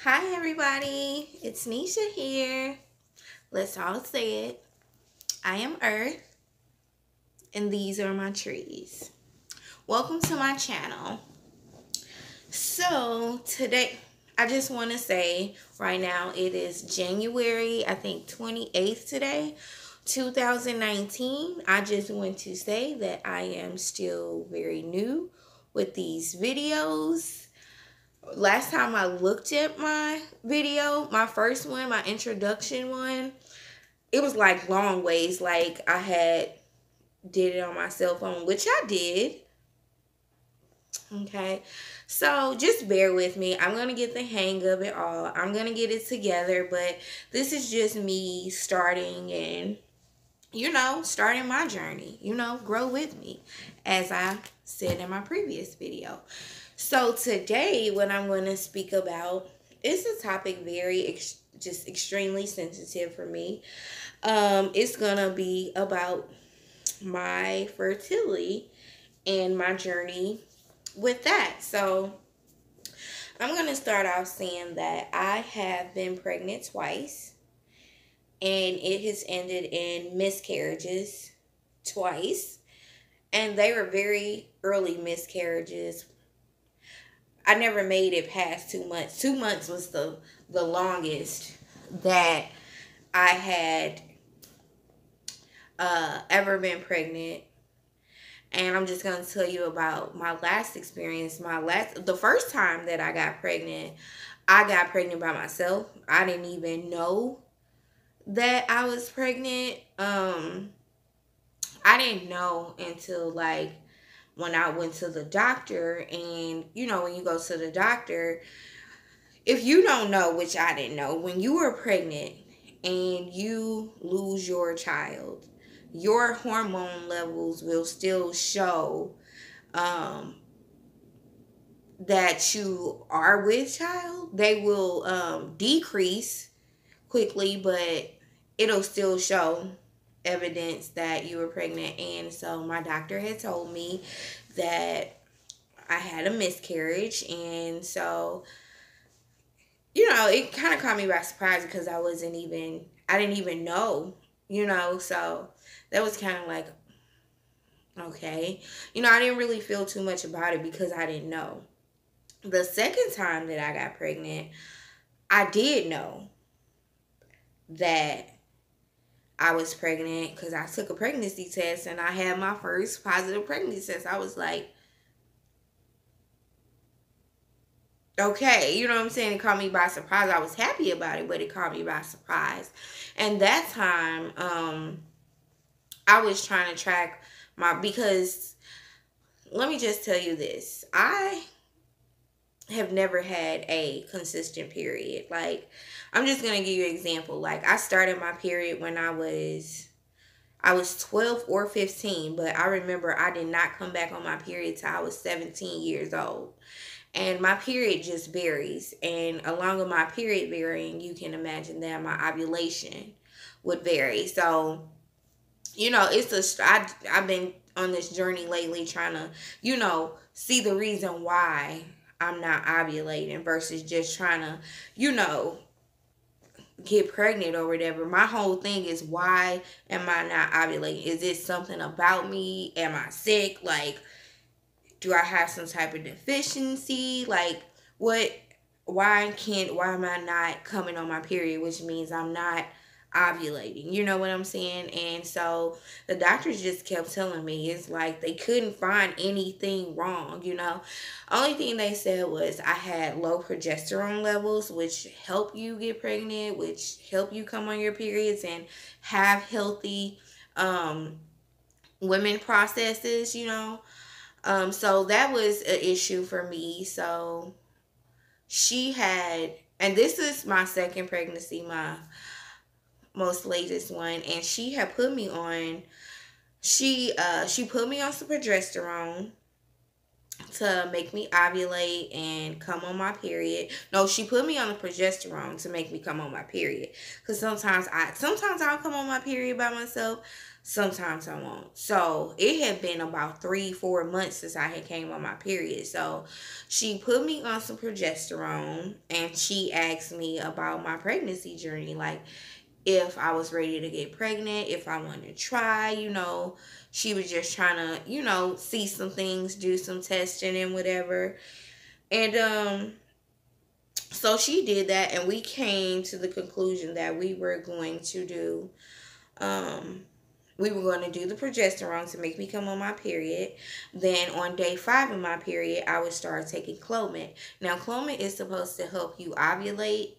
Hi everybody, it's Nisha here. Let's all say it. I am Earth and these are my trees. Welcome to my channel. So today, I just want to say right now it is January, I think 28th today, 2019. I just want to say that I am still very new with these videos. Last time I looked at my video, my first one, my introduction one, it was like long ways. Like I had did it on my cell phone, which I did. Okay. So just bear with me. I'm going to get the hang of it all. I'm going to get it together, but this is just me starting and starting my journey, grow with me, as I said in my previous video. So today, what I'm going to speak about is a topic just extremely sensitive for me. It's going to be about my fertility and my journey with that. So I'm going to start off saying that I have been pregnant twice. And it has ended in miscarriages twice. And they were very early miscarriages. I never made it past 2 months. 2 months was the longest that I had ever been pregnant. And I'm just going to tell you about my last experience. The first time that I got pregnant by myself. I didn't even know that I was pregnant. I didn't know until like when I went to the doctor. And when you go to the doctor, if you don't know, which I didn't know, when you are pregnant and you lose your child, your hormone levels will still show that you are with child. They will decrease quickly, but it'll still show evidence that you were pregnant. And so my doctor had told me that I had a miscarriage. And so, it kind of caught me by surprise because I didn't even know, so that was kind of like, okay. I didn't really feel too much about it because I didn't know. The second time that I got pregnant, I did know that I was pregnant because I took a pregnancy test and I had my first positive pregnancy test. I was like, okay, you know what I'm saying? It caught me by surprise. I was happy about it, but it caught me by surprise. And that time, I was trying to track because let me just tell you this. I have never had a consistent period. Like, I'm just going to give you an example. Like, I started my period when I was 12 or 15, but I remember I did not come back on my period till I was 17 years old. And my period just varies. And along with my period varying, you can imagine that my ovulation would vary. So, I've been on this journey lately trying to, see the reason why I'm not ovulating versus just trying to, get pregnant or whatever. My whole thing is, why am I not ovulating? Is it something about me? Am I sick? Like, do I have some type of deficiency? Like, why am I not coming on my period, which means I'm not ovulating? You know what I'm saying? And so the doctors just kept telling me, it's like they couldn't find anything wrong. Only thing they said was I had low progesterone levels, which help you get pregnant, which help you come on your periods and have healthy women processes. So that was an issue for me. So and this is my second pregnancy, my most latest one, and she had put me on, she put me on some progesterone, to make me ovulate and come on my period. No, she put me on the progesterone to make me come on my period. Cause sometimes I'll come on my period by myself. Sometimes I won't. So it had been about 3-4 months since I had came on my period. So she put me on some progesterone and she asked me about my pregnancy journey. Like if I was ready to get pregnant, if I wanted to try, she was just trying to, see some things, do some testing and whatever. And so she did that and we came to the conclusion that we were going to do the progesterone to make me come on my period. Then on day 5 of my period, I would start taking Clomid. Now, Clomid is supposed to help you ovulate.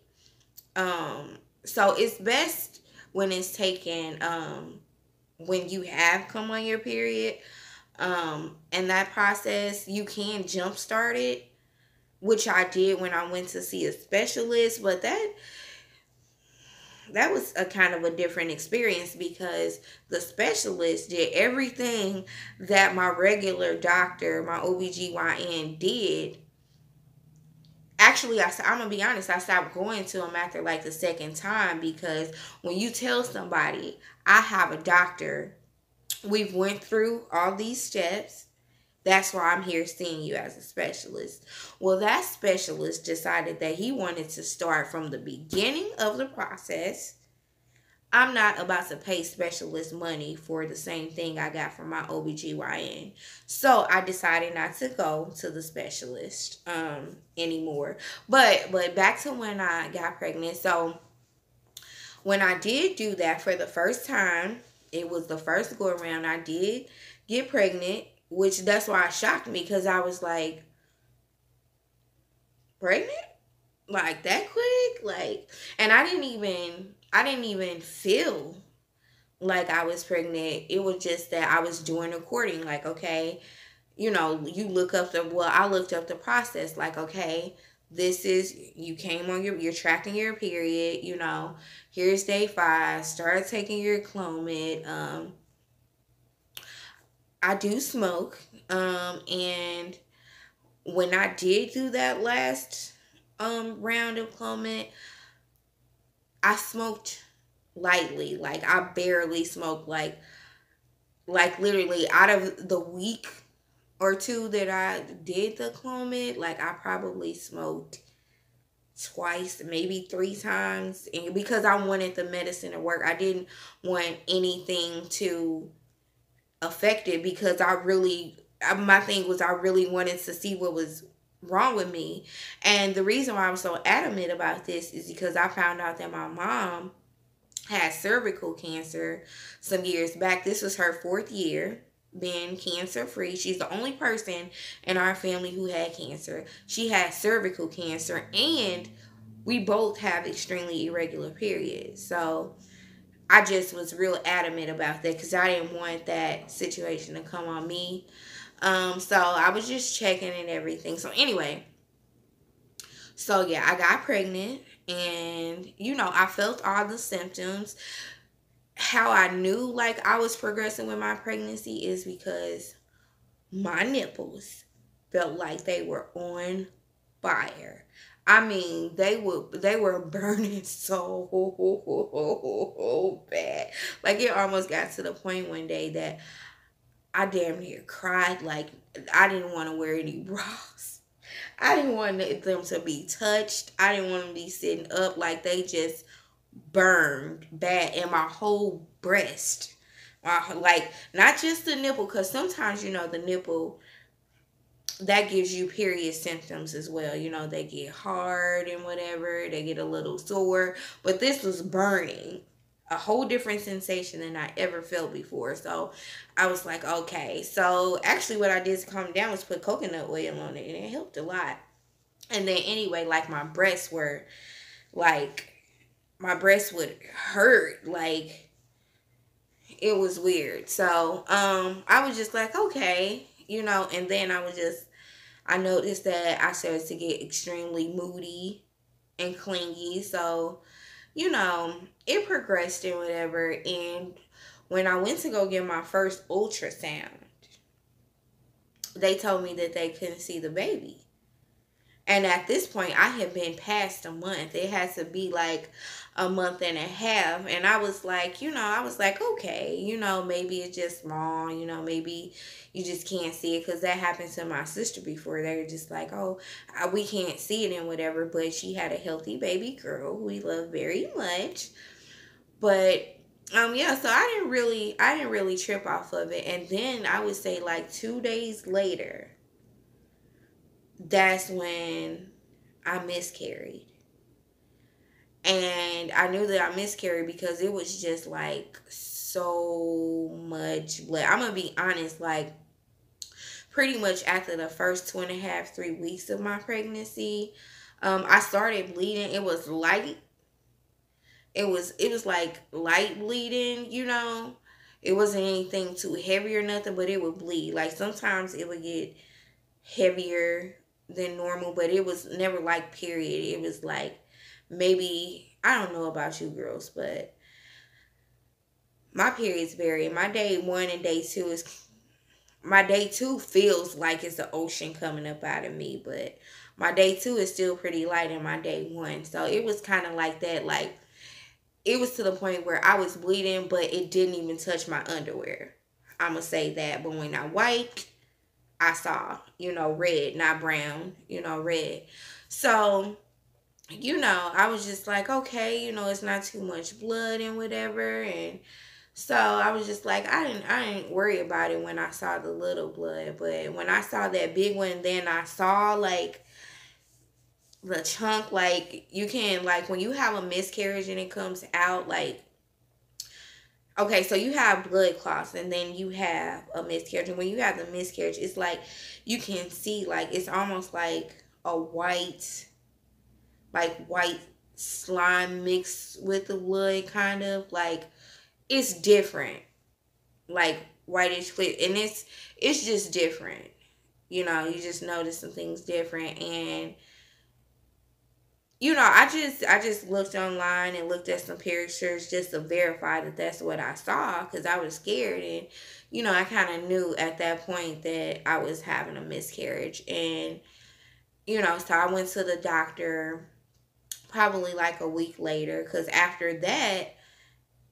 So it's best when it's taken when you have come on your period. And that process, you can jumpstart it, which I did when I went to see a specialist. But that was a kind of a different experience because the specialist did everything that my regular doctor, my OBGYN did. Actually, I'm going to be honest, I stopped going to him after like the second time because when you tell somebody, I have a doctor, we've went through all these steps, that's why I'm here seeing you as a specialist. Well, that specialist decided that he wanted to start from the beginning of the process. I'm not about to pay specialist money for the same thing I got from my OBGYN. So I decided not to go to the specialist anymore. But back to when I got pregnant. So when I did do that for the first time, it was the first go around, I did get pregnant, which that's why it shocked me because I was like, pregnant? Like that quick? Like, and I didn't even feel like I was pregnant. It was just that I was doing recording. Like, okay, you look up I looked up the process. Like, okay, this is, you came on you're tracking your period, here's day 5, start taking your Clomid. I do smoke. And when I did do that last round of Clomid, I smoked lightly. Like I barely smoked. Like literally out of the week or 2 that I did the Clomid, like I probably smoked twice, maybe 3 times, and because I wanted the medicine to work, I didn't want anything to affect it because my thing was I really wanted to see what was wrong with me. And the reason why I'm so adamant about this is because I found out that my mom had cervical cancer some years back. This was her 4th year being cancer free. She's the only person in our family who had cancer. She had cervical cancer and we both have extremely irregular periods. So I just was real adamant about that because I didn't want that situation to come on me. So I was just checking and everything. So anyway, so yeah, I got pregnant and, I felt all the symptoms. How I knew like I was progressing with my pregnancy is because my nipples felt like they were on fire. I mean, they were burning so bad. Like it almost got to the point one day that I damn near cried. Like I didn't want to wear any bras. I didn't want them to be touched. I didn't want them to be sitting up. Like they just burned bad in my whole breast. Like not just the nipple, because sometimes the nipple, that gives you period symptoms as well. They get hard and whatever, they get a little sore, but this was burning, a whole different sensation than I ever felt before. So I was like, okay. So actually what I did to calm down was put coconut oil on it and it helped a lot. And then anyway, like my breasts would hurt. Like it was weird. So I was just like, okay, and then I noticed that I started to get extremely moody and clingy. So, it progressed and whatever. And when I went to go get my first ultrasound, they told me that they couldn't see the baby. And at this point, I had been past a month. It had to be like a month and a half. And I was like, okay, maybe it's just small, maybe you just can't see it. Because that happened to my sister before. They were just like, oh, we can't see it and whatever. But she had a healthy baby girl who we love very much. But yeah, so I didn't really trip off of it. And then I would say like 2 days later, that's when I miscarried. And I knew that I miscarried because it was just like so much blood. I'm gonna be honest, like pretty much after the first 2.5, 3 weeks of my pregnancy, I started bleeding. It was light. It was like light bleeding, It wasn't anything too heavy or nothing, but it would bleed. Like sometimes it would get heavier than normal, but it was never like period. It was like maybe, I don't know about you girls, but my periods vary. My day 1 and day 2 is, my day 2 feels like it's the ocean coming up out of me, but my day 2 is still pretty light in my day 1. So it was kind of like that. Like it was to the point where I was bleeding, but it didn't even touch my underwear. I'm gonna say that. But when I wiped, I saw, red, not brown, red. So, I was just like, okay, it's not too much blood and whatever. And so I was just like, I didn't worry about it when I saw the little blood. But when I saw that big one, then I saw like the chunk, like you can, like when you have a miscarriage and it comes out, like, okay, so you have blood clots and then you have a miscarriage. And when you have the miscarriage, it's like you can see, like, it's almost like a white slime mixed with the blood, kind of. Like, it's different. Like, whitish clear. And it's just different. You just notice some things different. And I just looked online and looked at some pictures just to verify that that's what I saw, because I was scared. And I kind of knew at that point that I was having a miscarriage. And so I went to the doctor probably like a week later, because after that,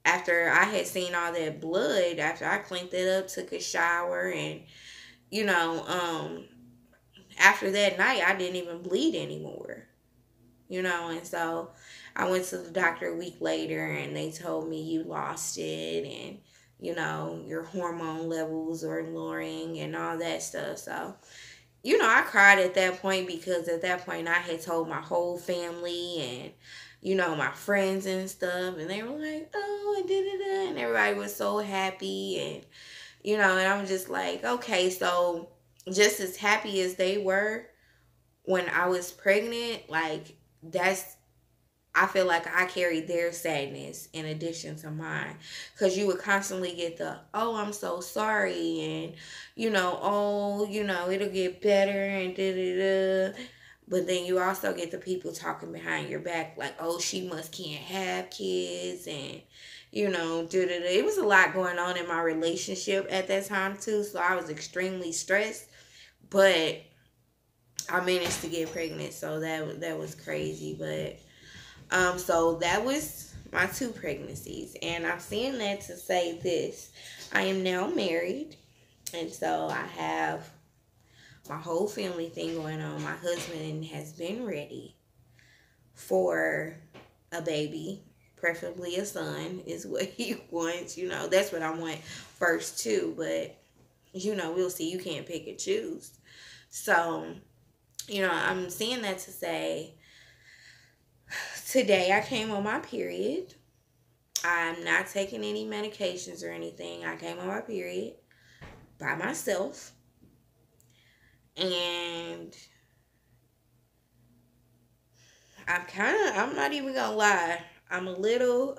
after I had seen all that blood, after I cleaned it up, took a shower, and after that night I didn't even bleed anymore. And so I went to the doctor a week later, and they told me you lost it, and your hormone levels are lowering and all that stuff. So I cried at that point, because at that point I had told my whole family and my friends and stuff, and they were like, oh, and da-da-da, and everybody was so happy. And and I'm just like, okay, so just as happy as they were when I was pregnant, like, I feel like I carried their sadness in addition to mine, because you would constantly get the, oh, I'm so sorry, and oh, it'll get better, and da da da. But then you also get the people talking behind your back, like, oh, she must can't have kids, and da da da. It was a lot going on in my relationship at that time too, so I was extremely stressed, but I managed to get pregnant, so that was crazy. But so that was my 2 pregnancies, and I'm saying that to say this: I am now married, and so I have my whole family thing going on. My husband has been ready for a baby, preferably a son, is what he wants. That's what I want first too, but we'll see. You can't pick and choose. So I'm saying that to say, today I came on my period. I'm not taking any medications or anything. I came on my period by myself. And I'm not even gonna lie, I'm a little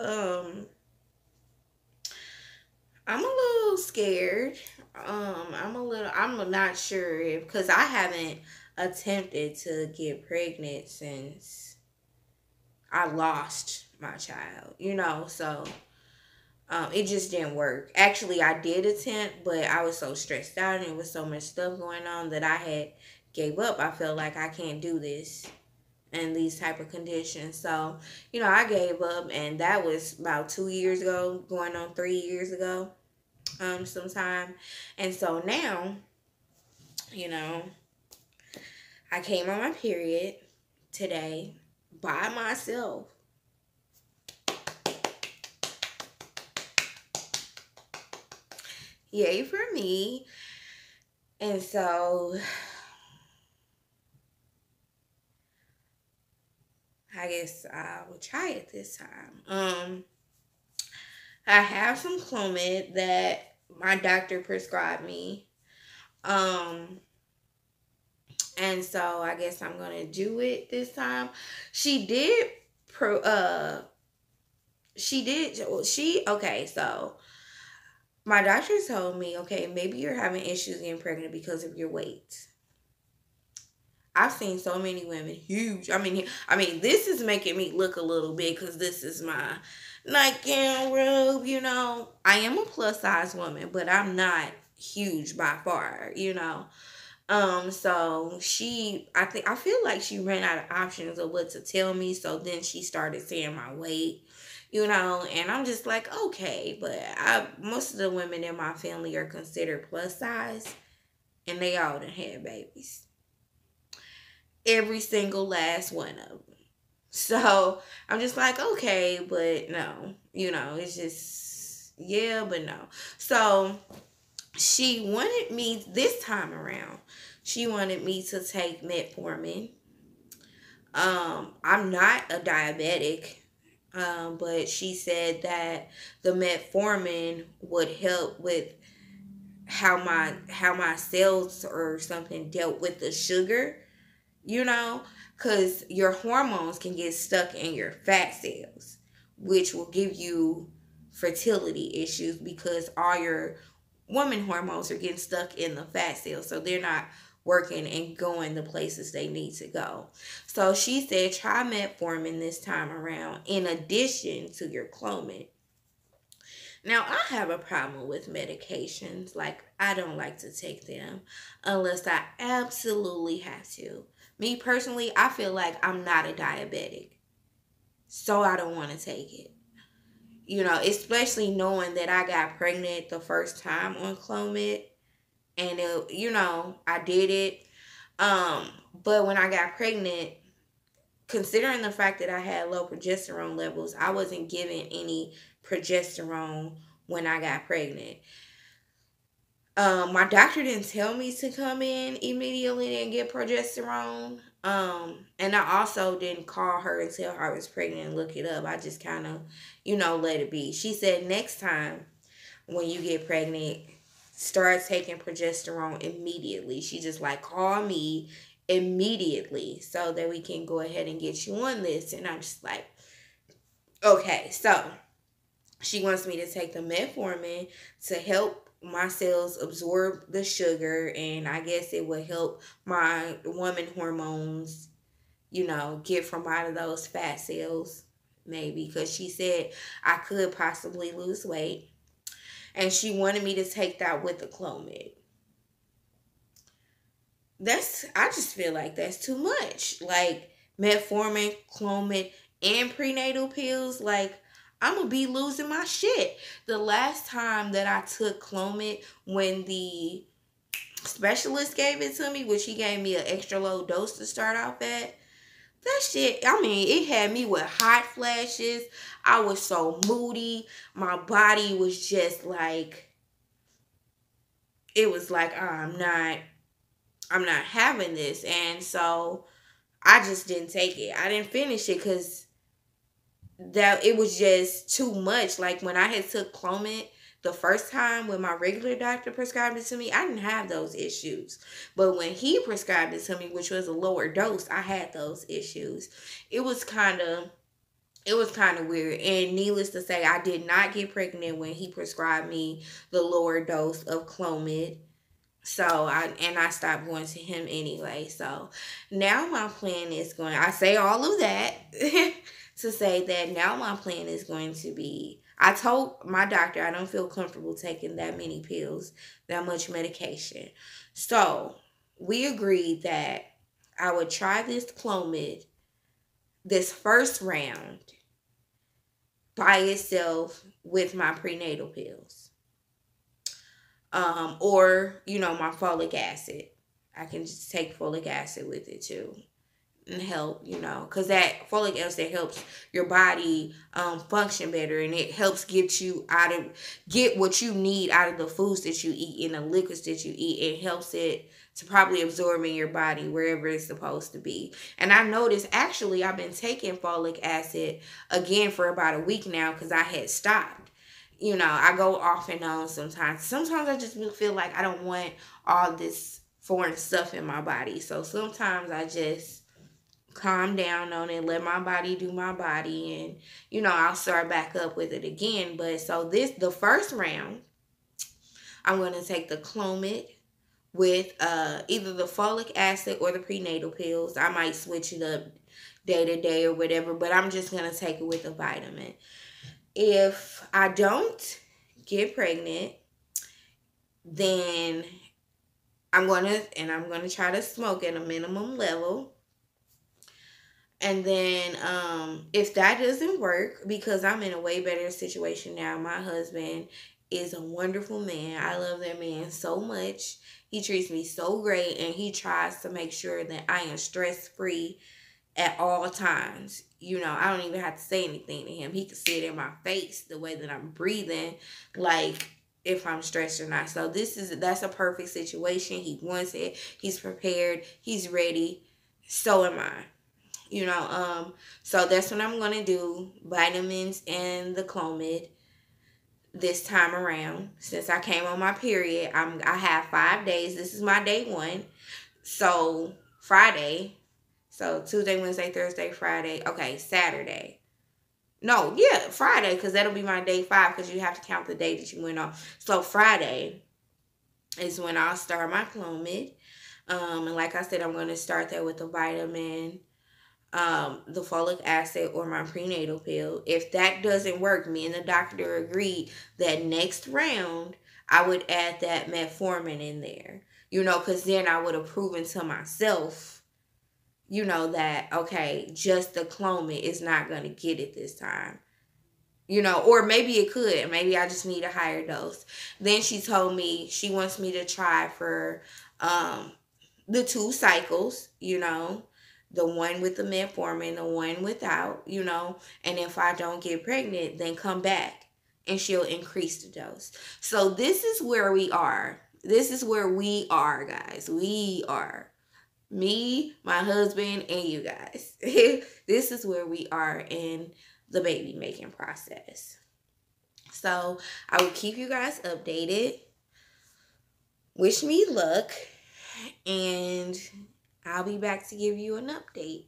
scared. I'm not sure if, because I haven't attempted to get pregnant since I lost my child, so It just didn't work. Actually, I did attempt, but I was so stressed out and there was so much stuff going on that I had gave up. I felt like I can't do this in these type of conditions. So, I gave up, and that was about 2 years ago, going on 3 years ago, sometime. And so now, you know, I came on my period today by myself. Yay for me. And so I guess I will try it this time. I have some Clomid that my doctor prescribed me. And so I guess I'm gonna do it this time. She did okay, so my doctor told me, okay, maybe you're having issues getting pregnant because of your weight. I've seen so many women huge. I mean, this is making me look a little bit because this is my nightgown robe. I am a plus size woman, but I'm not huge by far. So I feel like she ran out of options of what to tell me. So then she started saying my weight. And I'm just like, okay, but most of the women in my family are considered plus size, and they all done had babies. Every single last one of them. So I'm just like, okay, but no, it's just, yeah, but no. So she wanted me this time around. She wanted me to take metformin. I'm not a diabetic. But she said that the metformin would help with how my cells or something dealt with the sugar, because your hormones can get stuck in your fat cells, which will give you fertility issues because all your woman hormones are getting stuck in the fat cells, so they're not working and going the places they need to go. So she said, try metformin this time around in addition to your Clomid. Now, I have a problem with medications. Like, I don't like to take them unless I absolutely have to. Me personally, I feel like I'm not a diabetic, so I don't want to take it. Especially knowing that I got pregnant the first time on Clomid. And I did it. But when I got pregnant, considering the fact that I had low progesterone levels, I wasn't given any progesterone when I got pregnant. My doctor didn't tell me to come in immediately and get progesterone. And I also didn't call her and tell her I was pregnant and look it up. I just kind of, let it be. She said next time when you get pregnant, start taking progesterone immediately. She just like, call me immediately so that we can go ahead and get you on this. And I'm just like, okay. So she wants me to take the metformin to help my cells absorb the sugar, and I guess it will help my woman hormones, get from out of those fat cells, maybe, because she said I could possibly lose weight. And she wanted me to take that with the Clomid. I just feel like that's too much. Like, metformin, Clomid, and prenatal pills. Like, I'm going to be losing my shit. The last time that I took Clomid, when the specialist gave it to me, which he gave me an extra low dose to start off at, that shit, it had me with hot flashes. I was so moody. My body was just like, it was like, I'm not having this. And so I just didn't take it. I didn't finish it because it was just too much. Like, when I had took Clomid the first time when my regular doctor prescribed it to me, I didn't have those issues. But when he prescribed it to me, which was a lower dose, I had those issues. It was kind of weird. And needless to say, I did not get pregnant when he prescribed me the lower dose of Clomid. So I stopped going to him anyway. So now my plan is I say all of that to say that now my plan is going to be, I told my doctor I don't feel comfortable taking that many pills, that much medication. So we agreed that I would try this Clomid this first round by itself with my prenatal pills. Or, my folic acid. I can just take folic acid with it too and help, because that folic acid helps your body function better, and it helps get what you need out of the foods that you eat and the liquids that you eat. It helps it to probably absorb in your body wherever it's supposed to be. And I noticed, actually, I've been taking folic acid again for about a week now because I had stopped. I go off and on sometimes. Sometimes I just feel like I don't want all this foreign stuff in my body. So sometimes I just calm down on it, let my body do my body, and I'll start back up with it again. But so the first round, I'm going to take the Clomid with either the folic acid or the prenatal pills. I might switch it up day to day or whatever, but I'm just going to take it with a vitamin. If I don't get pregnant, then I'm going to try to smoke at a minimum level. And then if that doesn't work, because I'm in a way better situation now, my husband is a wonderful man. I love that man so much. He treats me so great, and he tries to make sure that I am stress-free at all times. I don't even have to say anything to him. He can see it in my face, the way that I'm breathing, like if I'm stressed or not. So that's a perfect situation. He wants it. He's prepared. He's ready. So am I. So that's what I'm going to do. Vitamins and the Clomid this time around. Since I came on my period, I have 5 days. This is my day 1. So Friday. So Tuesday, Wednesday, Thursday, Friday. Okay, Saturday. No, yeah, Friday, because that'll be my day 5, because you have to count the day that you went off. So Friday is when I'll start my Clomid. And like I said, I'm going to start that with the vitamin, the folic acid, or my prenatal pill. If that doesn't work, me and the doctor agreed that next round I would add that metformin in there, because then I would have proven to myself, that, okay, just the Clomid is not going to get it this time, or maybe it could. Maybe I just need a higher dose. Then she told me she wants me to try for the 2 cycles, the one with the metformin, the one without, and if I don't get pregnant, then come back and she'll increase the dose. So this is where we are. This is where we are, guys. We are. Me, my husband, and you guys. This is where we are in the baby making process. So I will keep you guys updated. Wish me luck. And I'll be back to give you an update.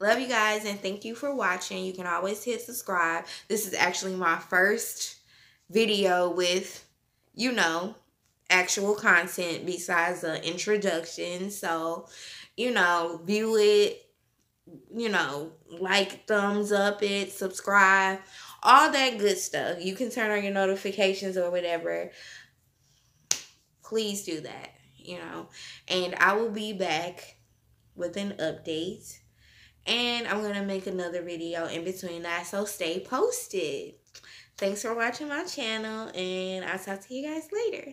Love you guys, and thank you for watching. You can always hit subscribe. This is actually my first video with, actual content besides the introduction. So, view it, like, thumbs up it, subscribe, all that good stuff. You can turn on your notifications or whatever. Please do that, and I will be back with an update, and I'm going to make another video in between that, so stay posted. Thanks for watching my channel, and I'll talk to you guys later.